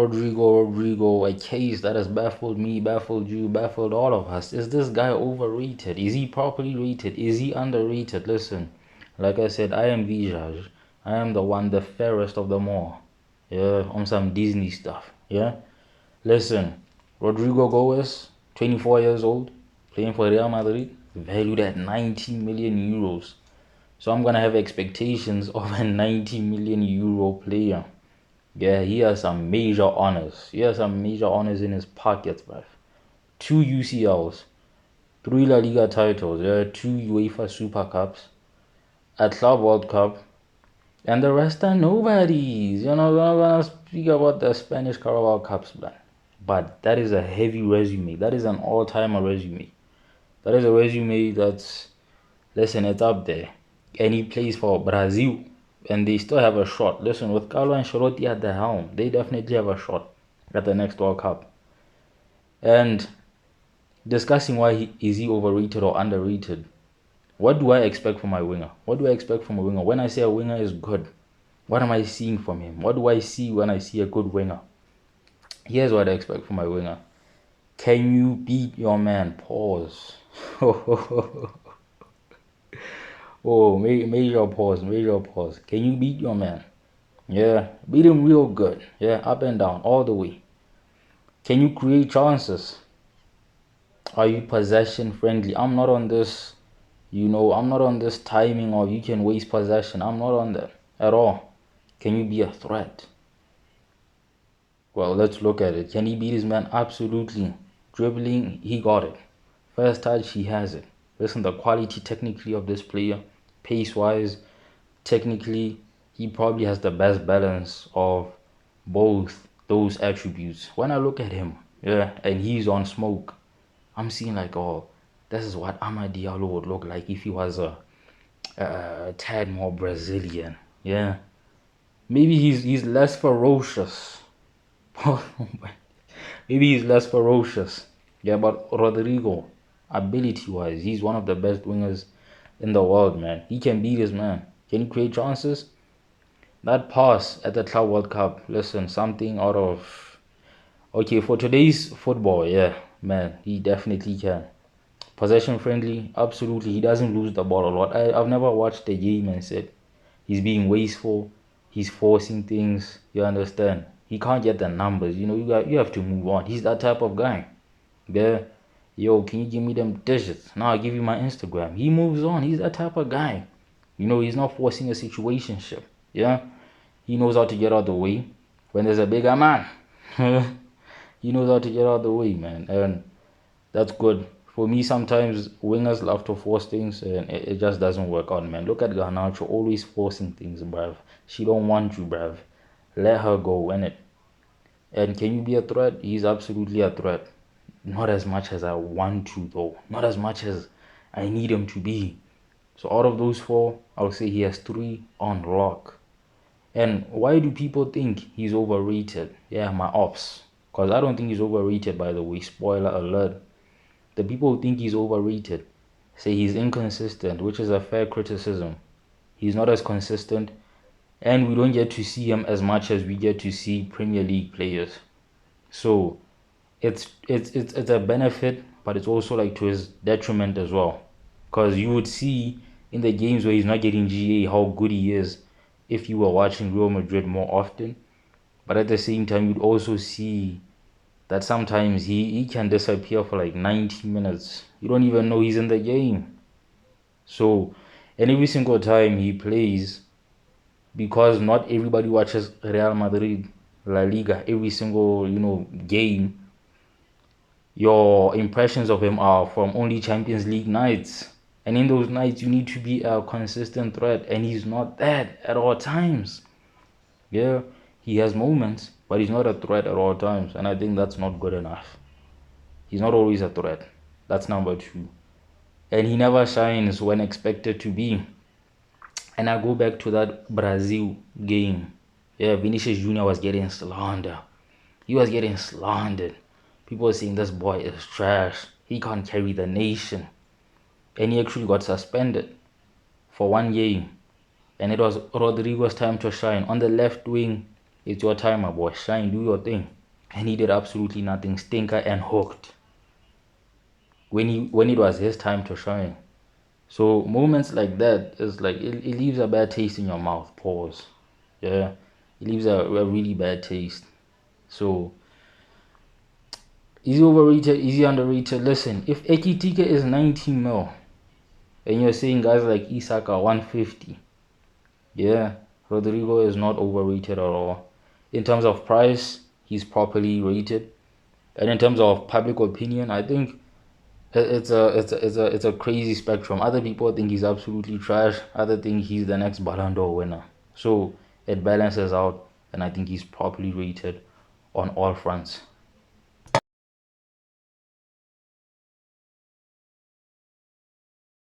Rodrygo, a case that has baffled me, baffled you, baffled all of us. Is this guy overrated? Is he properly rated? Is he underrated? Listen, like I said, I am Vijay. I am the one, the fairest of them all. Yeah, on some Disney stuff. Yeah. Listen, Rodrygo Goes, 24 years old, playing for Real Madrid, valued at 90 million euros. So I'm gonna have expectations of a 90 million euro player. Yeah, he has some major honors. He has some major honors in his pockets, bruv. 2 UCLs, 3 La Liga titles, yeah, 2 UEFA Super Cups, a Club World Cup, and the rest are nobodies. We're not gonna speak about the Spanish Carabao Cups, man. But that is a heavy resume. That is an all-timer resume. That is a resume that's, listen, it's up there. And he plays for Brazil, and they still have a shot. Listen, with Carlo Ancelotti at the helm, they definitely have a shot at the next World Cup. And discussing is he overrated or underrated, what do I expect from my winger? What do I expect from a winger? When I say a winger is good, what am I seeing from him? What do I see when I see a good winger? Here's what I expect from my winger. Can you beat your man? Pause. Oh, major pause, major pause. Can you beat your man? Yeah, beat him real good. Yeah, up and down, all the way. Can you create chances? Are you possession friendly? I'm not on this, I'm not on this timing of you can waste possession. I'm not on that at all. Can you be a threat? Well, let's look at it. Can he beat his man? Absolutely. Dribbling, he got it. First touch, he has it. Listen, the quality technically of this player, pace-wise, technically, he probably has the best balance of both those attributes. When I look at him, yeah, and he's on smoke, I'm seeing like, oh, this is what Amad Diallo would look like if he was a tad more Brazilian. Yeah, maybe he's less ferocious. Maybe he's less ferocious. Yeah, but Rodrygo, ability-wise, he's one of the best wingers in the world, man. He can beat his man. Can he create chances? That pass at the Club World Cup, listen, something out of... Okay, for today's football, yeah, man, he definitely can. Possession friendly, absolutely. He doesn't lose the ball a lot. I've never watched a game and said he's being wasteful, he's forcing things, you understand? He can't get the numbers, you have to move on. He's that type of guy. Yeah. Yo, can you give me them digits? Now I'll give you my Instagram. He moves on. He's that type of guy. He's not forcing a situationship. Yeah. He knows how to get out the way when there's a bigger man. He knows how to get out the way, man. And that's good. For me, sometimes wingers love to force things and it just doesn't work out, man. Look at Garnacho, always forcing things, bruv. She don't want you, bruv. Let her go, innit? And can you be a threat? He's absolutely a threat. Not as much as I want to, though. Not as much as I need him to be. So out of those four, I'll say he has 3 on lock. And why do people think he's overrated? Yeah, my ops. Because I don't think he's overrated, by the way. Spoiler alert. The people who think he's overrated say he's inconsistent, which is a fair criticism. He's not as consistent, and we don't get to see him as much as we get to see Premier League players. So it's a benefit, but it's also like to his detriment as well. Because you would see in the games where he's not getting GA how good he is if you were watching Real Madrid more often. But at the same time, you'd also see that sometimes he can disappear for like 90 minutes. You don't even know he's in the game. So, and every single time he plays, because not everybody watches Real Madrid, La Liga, every single, game, your impressions of him are from only Champions League nights. And in those nights, you need to be a consistent threat, and he's not that at all times. Yeah, he has moments, but he's not a threat at all times, and I think that's not good enough. He's not always a threat. That's number 2. And he never shines when expected to be. And I go back to that Brazil game. Yeah, Vinicius Jr. was getting slandered. He was getting slandered. People were saying this boy is trash. He can't carry the nation. And he actually got suspended for 1 game. And it was Rodrygo's time to shine. On the left wing, It's your time, my boy. Shine, do your thing. And he did absolutely nothing. Stinker and hooked when it was his time to shine. So moments like that is like it leaves a bad taste in your mouth. Pause. Yeah, it leaves a really bad taste. So is he overrated? Is he underrated? Listen, if Ekitika is 19 mil and you're saying guys like Isak are 150, yeah, Rodrygo is not overrated at all. In terms of price, he's properly rated. And in terms of public opinion, I think it's a crazy spectrum. Other people think he's absolutely trash. Other think he's the next Ballon d'Or winner. So it balances out, and I think he's properly rated on all fronts.